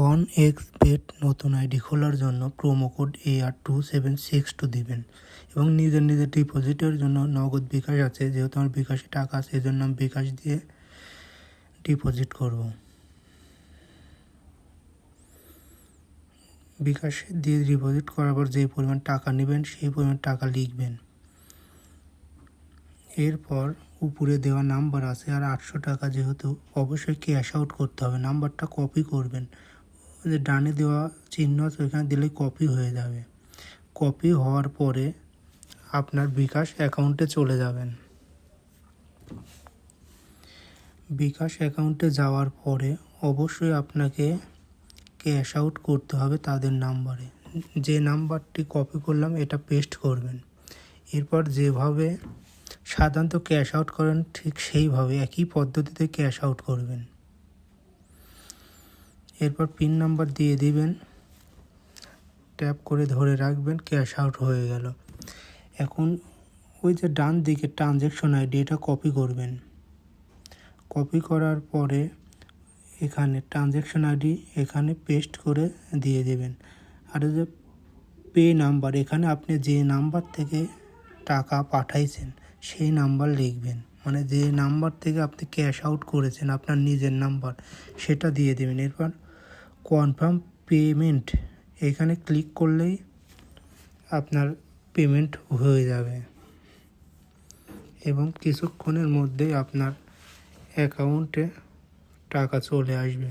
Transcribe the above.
OneXBet নতুন ID খোলার জন্য প্রোমো কোড AR2762 দিবেন এবং নিজের ডিপোজিটের জন্য নগদ বিকাশ আছে, যেহেতু আমার বিকাশে টাকা আছে এই জন্য আমি বিকাশ দিয়ে ডিপোজিট করব। বিকাশ দিয়ে ডিপোজিট করার পর যে পরিমাণ টাকা নেবেন সেই পরিমাণ টাকা লিখবেন। এরপর উপরে দেওয়া নাম্বার আছে আর 800 টাকা, যেহেতু অবশ্যই ক্যাশ আউট করতে হবে। নাম্বারটা কপি করবেন, যে ডানে দেওয়া চিহ্ন আছে ওইখানে দিলেই কপি হয়ে যাবে। কপি হওয়ার পরে আপনার বিকাশ অ্যাকাউন্টে চলে যাবেন। বিকাশ অ্যাকাউন্টে যাওয়ার পরে অবশ্যই আপনাকে ক্যাশ আউট করতে হবে তাদের নাম্বারে। যে নাম্বারটি কপি করলাম এটা পেস্ট করবেন। এরপর যেভাবে সাধারণত ক্যাশ আউট করেন ঠিক সেইভাবে একই পদ্ধতিতে ক্যাশ আউট করবেন। এরপর পিন নাম্বার দিয়ে দিবেন, ট্যাপ করে ধরে রাখবেন, ক্যাশ আউট হয়ে গেল। এখন ওই যে ডান দিকে ট্রানজ্যাকশন আইডি এটা কপি করবেন। কপি করার পরে এখানে ট্রানজ্যাকশন আইডি এখানে পেস্ট করে দিয়ে দেবেন। আর যে পে নাম্বার, এখানে আপনি যে নাম্বার থেকে টাকা পাঠাইছেন সেই নাম্বার লিখবেন, মানে যে নাম্বার থেকে আপনি ক্যাশ আউট করেছেন আপনার নিজের নাম্বার সেটা দিয়ে দেবেন। এরপর কনফার্ম পেমেন্ট এখানে ক্লিক করলেই আপনার পেমেন্ট হয়ে যাবে এবং কিছুক্ষণের মধ্যেই আপনার অ্যাকাউন্টে টাকা চলে আসবে।